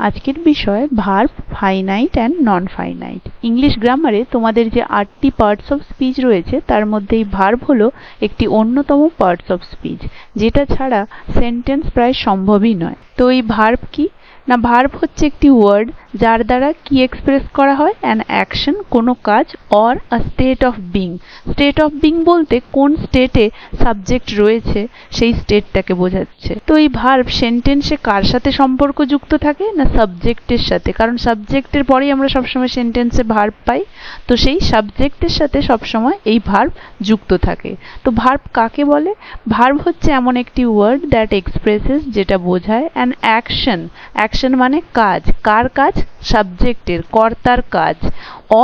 আজকের বিষয় verb finite and non finite. English গ্রামারে তোমাদের যে 8টি পার্টস অফ স্পিচ রয়েছে তার মধ্যে এই ভার্ব হলো একটি অন্যতম পার্টস অফ স্পিচ, যেটা ছাড়া সেন্টেন্স প্রায় সম্ভবই নয়। তো এই ভার্ব কি না, ভার্ব হচ্ছে একটি ওয়ার্ড যার দ্বারা কি এক্সপ্রেস করা হয়, অ্যান অ্যাকশন, কোনো কাজ, or a state of being. State of being বলতে কোন স্টেটে সাবজেক্ট রয়েছে সেই স্টেটটাকে বোঝাচ্ছে। তো এই ভার্ব সেন্টেন্সে কার সাথে সম্পর্কযুক্ত থাকে না, সাবজেক্টের সাথে, কারণ সাবজেক্টের পরেই আমরা সবসময় সেন্টেন্সে ভার্ব পাই। তো সেই সাবজেক্টের সাথে সবসময় এই ভার্ব যুক্ত থাকে। তো ভার্ব কাকে বলে? ভার্ব হচ্ছে এমন একটি ওয়ার্ড দ্যাট এক্সপ্রেসেস, যেটা বোঝায় অ্যান অ্যাকশন। অ্যাকশন মানে কাজ। কার কাজ? সাবজেক্টের, কর্তার কাজ।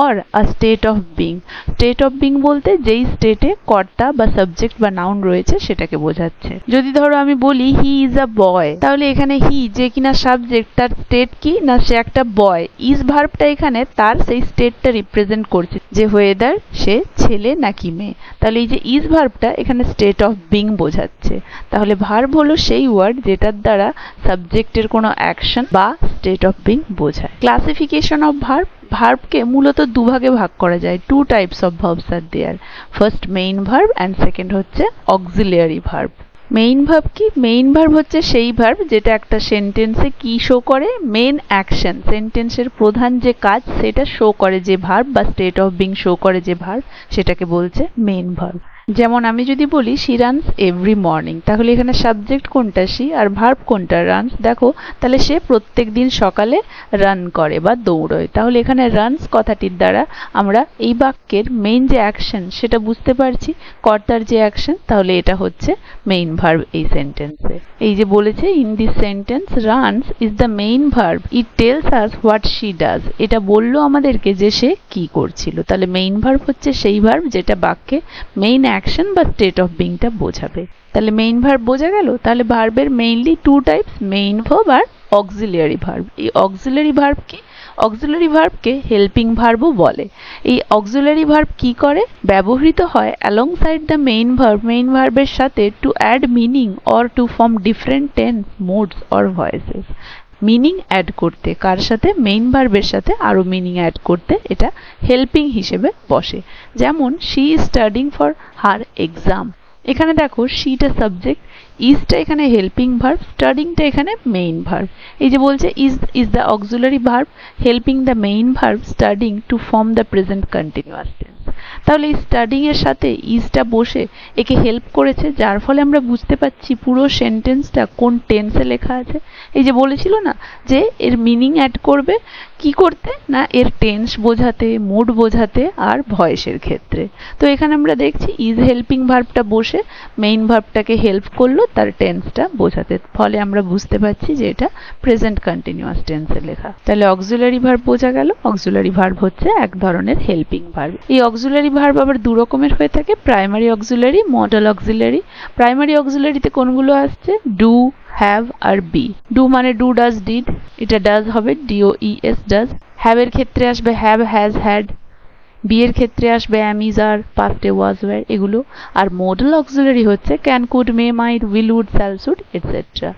Or a state of being. State of being বলতে যেই স্টেটে কর্তা বা সাবজেক্ট বা নাউন রয়েছে সেটাকে বোঝাচ্ছে। যদি ধরো আমি বলি হি ইজ আ বয়, তাহলে এখানে হি যে কিনা সাবজেক্ট, তার স্টেট কি না, সে একটা বয়। ইজ ভার্বটা এখানে তার সেই স্টেটটা রিপ্রেজেন্ট করছে, যে ওয়েদার সে ছেলে নাকি মেয়ে। তাহলে এই যে ইজ ভার্বটা এখানে স্টেট অফ বিং বোঝাচ্ছে। তাহলে ভার্ব হলো সেই ওয়ার্ড যেটার দ্বারা সাবজেক্টের কোনো অ্যাকশন বা স্টেট অফ বিং বোঝায়। Classification of verb. ভার্বকে মূলত দুভাগে ভাগ করা যায়। Two types of verbs are there. First main verb and second হচ্ছে অক্সিলিয়ারি ভার্ব। মেইন ভার্ব কি? মেইন ভার্ব হচ্ছে সেই ভার্ব যেটা একটা সেন্টেন্সে কি শো করে, মেইন অ্যাকশন, সেন্টেন্সের প্রধান যে কাজ সেটা শো করে যে ভার্ব বা স্টেট অফ বিং শো করে যে ভার্ব, সেটাকে বলছে মেইন ভার্ব। যেমন আমি যদি বলি শি রানস এভরি মর্নিং, তাহলে এখানে সাবজেক্ট কোনটা শি আর ভার্ব কোনটা রানস? দেখো, তাহলে সে প্রত্যেক দিন সকালে রান করে বা দৌড়য়। তাহলে এখানে রানস কথাটির দ্বারা আমরা এই বাক্যের মেইন যে অ্যাকশন সেটা বুঝতে পারছি, কর্তার যে অ্যাকশন। তাহলে এটা হচ্ছে মেইন ভার্ব এই সেন্টেন্সে। এই যে বলেছে in this sentence runs is the main verb, it tells us what she does. এটা বললো আমাদেরকে যে সে কি করছিল। তাহলে মেইন ভার্ব হচ্ছে সেই ভার্ব যেটা বাক্যে মেইন অ্যাকশন বা স্টেট অফ বিংটা বোঝাবে। তাহলে মেইন ভার্ব বোঝা গেল। তাহলে ভার্বের mainly two types, main verb আর অক্সিলিয়ারি ভার্ব। এই অক্সিলিয়ারি ভার্ব কি? অক্সিলিয়ারি ভার্বকে হেল্পিং ভার্বও বলে। এই অক্সিলিয়ারি ভার্ব কি করে? ব্যবহৃত হয় alongside the main verb, main ভার্বের সাথে, to add meaning or to form different tense, modes or voices. Meaning add করতে, কার সাথে? মেইন ভার্বের সাথে আরো মিনিং অ্যাড করতে এটা হেল্পিং হিসেবে বসে। যেমন she is studying for her exam. এখানে দেখো শিটা সাবজেক্ট, ইজটা এখানে হেল্পিং ভার্ব, স্টাডিংটা এখানে মেইন ভার্ব। এই যে বলছে is the auxiliary verb helping the main verb studying to form the present continuous tense. তাহলে এই স্টাডিং এর সাথে ইজটা বসে একে হেল্প করেছে, যার ফলে আমরা বুঝতে পারছি পুরো সেন্টেন্সটা কোন টেন্সে লেখা আছে। এই যে বলেছিল না যে এর মিনিং অ্যাড করবে কি করতে, না এর টেন্স বোঝাতে, মুড বোঝাতে আর ভয়েসের ক্ষেত্রে। তো এখানে আমরা দেখছি ইজ হেল্পিং ভার্বটা বসে মেইন ভার্বটাকে হেল্প করলো তার টেন্সটা বোঝাতে, ফলে আমরা বুঝতে পারছি যে এটা প্রেজেন্ট কন্টিনিউয়াস টেন্সে লেখা। তাহলে অক্সিলারি ভার্ব বোঝা গেল। অক্সিলারি ভার্ব হচ্ছে এক ধরনের হেল্পিং ভার্ব। এই অক্সিলারি ভার্ব আবার দু রকমের হয়ে থাকে, primary auxiliary, modal auxiliary. Primary অক্সিলারিতে কোনগুলো আসছে? ডু, হ্যাভ আর বি। ডু মানে ডু, ডাজ, ডিড, এটা ডাজ হবে, DOES ডাজ। হ্যাভ এর ক্ষেত্রে আসবে হ্যাভ, হ্যাজ, হ্যাড। বি এর ক্ষেত্রে আসবে অ্যাম, ইজ, আর, পাস্টে ওয়াজ, ওয়্যার, এগুলো। আর মডেল অক্সিলারি হচ্ছে can, could, may, might, will, would, shall, should, etcetera.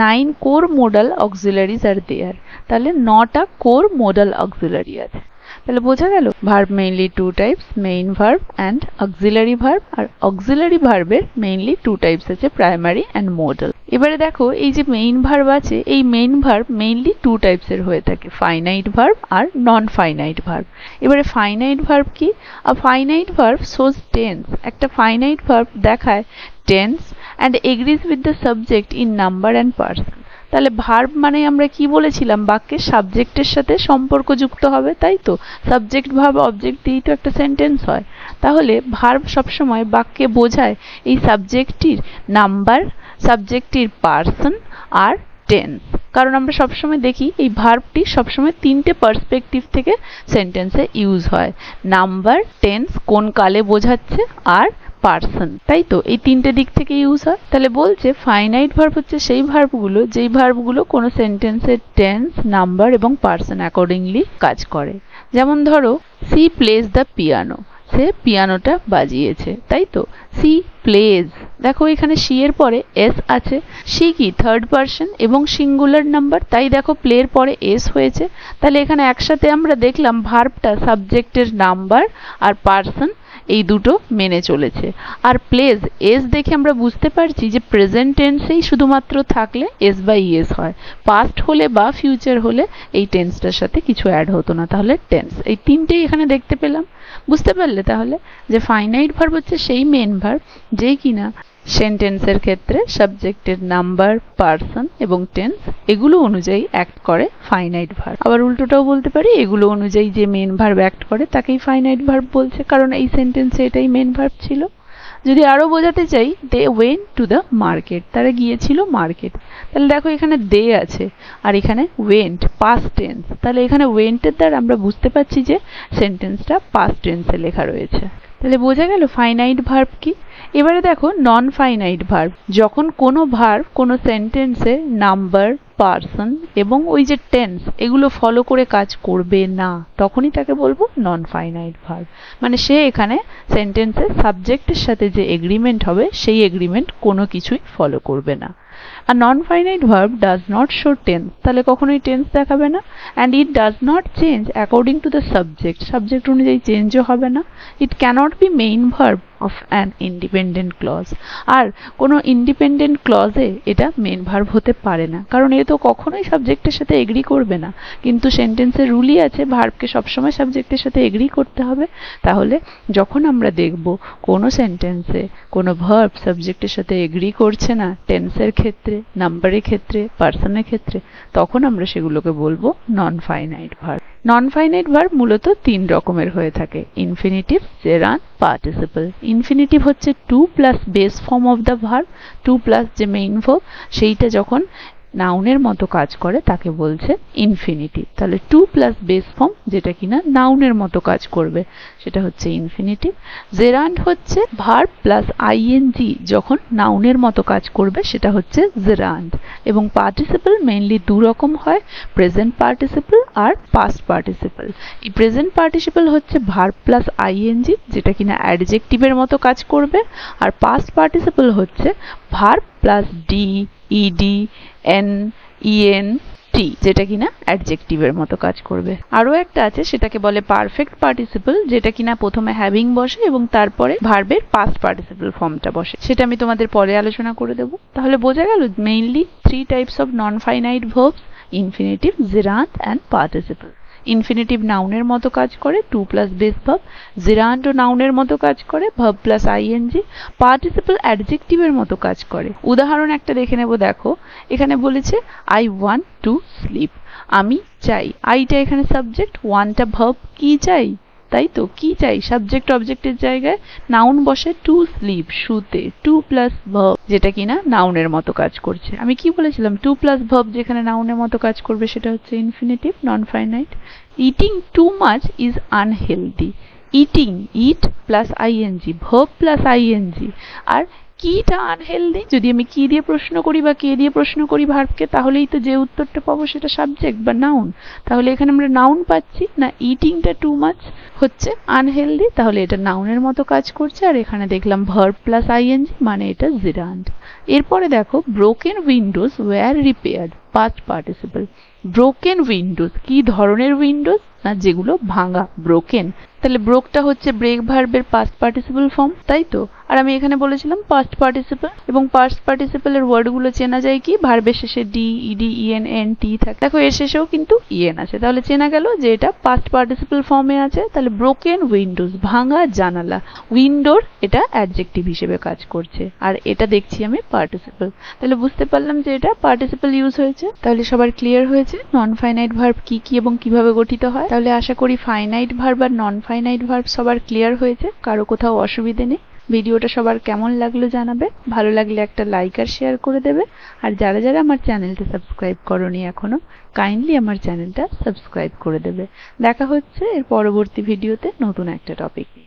9 core modal auxiliaries are there. তাহলে 9টা কোর মোডাল অক্সিলারি আছে। তাহলে বোঝা গেল verb mainly two types, main verb and auxiliary verb. আর অক্সিলারি ভার্বের মেইনলি টু টাইপস আছে, প্রাইমারি অ্যান্ড মডেল। এবারে দেখো এই যে মেইন ভার্ব আছে, এই মেইন ভার্ব মেইনলি টু টাইপসের হয়ে থাকে, ফাইনাইট ভার্ব আর নন ফাইনাইট ভার্ব। এবারে ফাইনাইট ভার্ব কি? আ ফাইনাইট ভার্ব শোজ টেন্স। একটা ফাইনাইট ভার্ব দেখায় tense and agrees with the subject in number and person. তাহলে ভার্ব মানে আমরা কি বলেছিলাম, বাক্যের সাবজেক্টের সাথে সম্পর্কযুক্ত হবে, তাই তো? সাবজেক্ট ভার্ব অবজেক্ট দিয়েই তো একটা সেন্টেন্স হয়। তাহলে ভার্ব সবসময় বাক্যে বোঝায় এই সাবজেক্টটির নাম্বার, সাবজেক্টটির পার্সন আর টেন্স। কারণ আমরা সবসময় দেখি এই ভার্বটি সবসময় তিনটে পার্সপেক্টিভ থেকে সেন্টেন্সে ইউজ হয়, নাম্বার, টেন্স কোন কালে বোঝাচ্ছে, আর পার্সন, তাই তো? এই তিনটে দিক থেকে ইউজ হয়। তাহলে বলছে ফাইনাইট ভার্ব হচ্ছে সেই ভার্বগুলো যেই ভার্বগুলো কোনো সেন্টেন্সের টেন্স, নাম্বার এবং পার্সন অ্যাকর্ডিংলি কাজ করে। যেমন ধরো সি প্লেজ দ্য পিয়ানো, সে পিয়ানোটা বাজিয়েছে, তাই তো। সি প্লেজ, দেখো এখানে সি এর পরে এস আছে। সি কি থার্ড পারসন এবং সিঙ্গুলার নাম্বার, তাই দেখো প্লের পরে এস হয়েছে। তাহলে এখানে একসাথে আমরা দেখলাম ভার্বটা সাবজেক্টের নাম্বার আর পারসন এই দুটো মেনে চলেছে। আর প্লেজ এস দেখে আমরা বুঝতে পারছি যে প্রেজেন্ট টেন্সেই শুধুমাত্র থাকলে এস বাই ইএস হয়, পাস্ট হলে বা ফিউচার হলে এই টেন্সটার সাথে কিছু অ্যাড হতো না, তাহলে টেন্স। এই তিনটেই এখানে দেখতে পেলাম। বুঝতে পারলে তাহলে যে ফাইনাইট ভার্ব হচ্ছে সেই মেন ভার্ব যেই কিনা সেন্টেন্সের ক্ষেত্রে সাবজেক্টের নাম্বার, পারসন এবং টেন্স এগুলো অনুযায়ী অ্যাক্ট করে ফাইনাইট ভার্ব। আবার উল্টোটাও বলতে পারি, এগুলো অনুযায়ী যে মেন ভার্ব অ্যাক্ট করে তাকেই ফাইনাইট ভার্ব বলছে, কারণ এই সেন্টেন্সে এটাই মেন ভার্ব ছিল। যদি আরো বোঝাতে চাই, they went to the market, তারা গিয়েছিল মার্কেট। তাহলে দেখো এখানে দে আছে আর এখানে ওয়েন্ট, পাস্ট টেন্স। তাহলে এখানে ওয়েন্টের দ্বারা আমরা বুঝতে পারছি যে সেন্টেন্সটা পাস্ট টেন্সে লেখা রয়েছে। তাহলে বোঝা গেল ফাইনাইট ভার্ব কি। এবারে দেখো নন ফাইনাইট ভার্ব। যখন কোনো ভার্ব কোনো সেন্টেন্সে নাম্বার, পারসন এবং ওই যে টেন্স এগুলো ফলো করে কাজ করবে না, তখনই তাকে বলবো নন ফাইনাইট ভার্ব। মানে সে এখানে সেন্টেন্সের সাবজেক্টের সাথে যে এগ্রিমেন্ট হবে সেই এগ্রিমেন্ট কোনো কিছুই ফলো করবে না। আর non finite verb does not show tense, তাহলে কখনোই টেন্স দেখাবে না। And it does not change according to the subject, subject অনুযায়ী চেঞ্জও হবে না। It cannot be main verb of an independent clause, আর কোনো ইন্ডিপেন্ডেন্ট ক্লজে এটা মেন ভার্ব হতে পারে না, কারণ এ তো কখনোই সাবজেক্টের সাথে এগ্রি করবে না। কিন্তু সেন্টেন্সের রুলই আছে ভার্বকে সবসময় সাবজেক্টের সাথে এগ্রি করতে হবে। তাহলে যখন আমরা দেখব কোনো সেন্টেন্সে কোনো ভার্ব সাবজেক্টের সাথে এগ্রি করছে না, টেন্সের ক্ষেত্রে, নাম্বারের ক্ষেত্রে, পারসনের ক্ষেত্রে, তখন আমরা সেগুলোকে বলবো non finite verb. Non finite verb মূলত তিন রকমের হয়ে থাকে, ইনফিনিটিভ, জেরান্ড, পার্টিসিপল। ইনফিনিটিভ হচ্ছে to plus base form of the verb, to plus যে মেইন ভার্ব সেইটা যখন নাউনের মতো কাজ করে তাকে বলছে ইনফিনিটিভ। তাহলে টু প্লাস বেস ফর্ম যেটা কিনা নাউনের মতো কাজ করবে সেটা হচ্ছে ইনফিনিটিভ। জেরান্ড হচ্ছে ভার্ব প্লাস আইএনজি যখন নাউনের মতো কাজ করবে সেটা হচ্ছে জেরান্ড। এবং পার্টিসিপল মেইনলি দু রকম হয়, প্রেজেন্ট পার্টিসিপল আর পাস্ট পার্টিসিপল। এই প্রেজেন্ট পার্টিসিপল হচ্ছে ভার্ব প্লাস আইএনজি যেটা কিনা অ্যাডজেক্টিভের মতো কাজ করবে, আর পাস্ট পার্টিসিপল হচ্ছে verb plus D, ED, N, EN, T যেটা কিনা অ্যাডজেক্টিভের মতো কাজ করবে। আরো একটা আছে সেটাকে বলে পারফেক্ট পার্টিসিপল, যেটা কিনা প্রথমে হ্যাভিং বসে এবং তারপরে ভার্বের পাস্ট পার্টিসিপল ফর্মটা বসে, সেটা আমি তোমাদের পরে আলোচনা করে দেবো। তাহলে বোঝা গেল mainly three types of non finite verbs, infinitive, gerund and participle. Infinitive নাউনের মতো কাজ করে, টু প্লাস বেস ভার্ব। জেরান্ডও নাউনের মতো কাজ করে, ভার্ব প্লাস আইএনজি। পার্টিসিপল অ্যাডজেক্টিভের মতো কাজ করে। উদাহরণ একটা দেখে নেব। দেখো এখানে বলেছে আই ওয়ান্ট টু স্লিপ, আমি চাই। আইটা এখানে সাবজেক্ট, ওয়ানটা ভার্ব। কি চাই, তাই তো, কি চাই সাবজেক্ট অবজেক্টের জায়গায় নাউন বসে টু স্লিপ, শুতে। টু প্লাস ভার্ব যেটা কিনা নাউনের মতো কাজ করছে। আমি কি বলেছিলাম, টু প্লাস ভার্ব যেখানে নাউনের মতো কাজ করবে সেটা হচ্ছে infinitive, non finite. Eating too much is unhealthy. Eating, eat plus ING, verb plus ING. আর কিটা আনহেলদি, যদি আমি কি দিয়ে প্রশ্ন করি বা কে দিয়ে প্রশ্ন করি ভার্বকে, তাহলেই তো যে উত্তরটা পাবো সেটা সাবজেক্ট বা নাউন। তাহলে এখানে আমরা নাউন পাচ্ছি না, ইটিংটা টু মাচ হচ্ছে আনহেলদি, তাহলে এটা নাউনের মতো কাজ করছে। আর এখানে দেখলাম ভার্ব প্লাস আইএনজি মানে এটা জেরান্ড। এরপরে দেখো broken windows were repaired, past participle. Broken windows, কি ধরনের উইন্ডোজ না যেগুলো ভাঙা, ব্রোকেন। তাহলে ব্রোকটা হচ্ছে ব্রেক ভার্বের পাস্ট পার্টিসিপল ফর্ম, তাই তো। আর আমি এখানে বলেছিলাম পাস্ট পার্টিসিপল, এবং পাস্ট পার্টিসিপলের ওয়ার্ডগুলো চেনা যায় কি, ভার্বের শেষে ডি, ইডি, ইএন, এন, টি থাকে। দেখো এর শেষেও কিন্তু ইএন আছে, তাহলে চেনা গেল যে এটা পাস্ট পার্টিসিপল ফর্মে আছে। তাহলে ব্রোকেন উইন্ডোজ, ভাঙা জানালা। উইন্ডোর এটা অ্যাডজেক্টিভ হিসেবে কাজ করছে, আর এটা দেখছি আমি পার্টিসিপল। তাহলে বুঝতে পারলাম যে এটা পার্টিসিপল ইউজ হয়েছে। তাহলে সবার ক্লিয়ার হয়েছে নন ফাইনাইট ভার্ব কি কি এবং কিভাবে গঠিত হয়। তাহলে আশা করি ফাইনাইট ভার্ব আর নন ফাইনাইট ভার্ব সবার ক্লিয়ার হয়েছে, কারো কোথাও অসুবিধে নেই। ভিডিওটা সবার কেমন লাগলো জানাবে, ভালো লাগলে একটা লাইক আর শেয়ার করে দেবে। আর যারা যারা আমার চ্যানেলটা সাবস্ক্রাইব করোনি এখনো, কাইন্ডলি আমার চ্যানেলটা সাবস্ক্রাইব করে দেবে। দেখা হচ্ছে এর পরবর্তী ভিডিওতে নতুন একটা টপিক নিয়ে।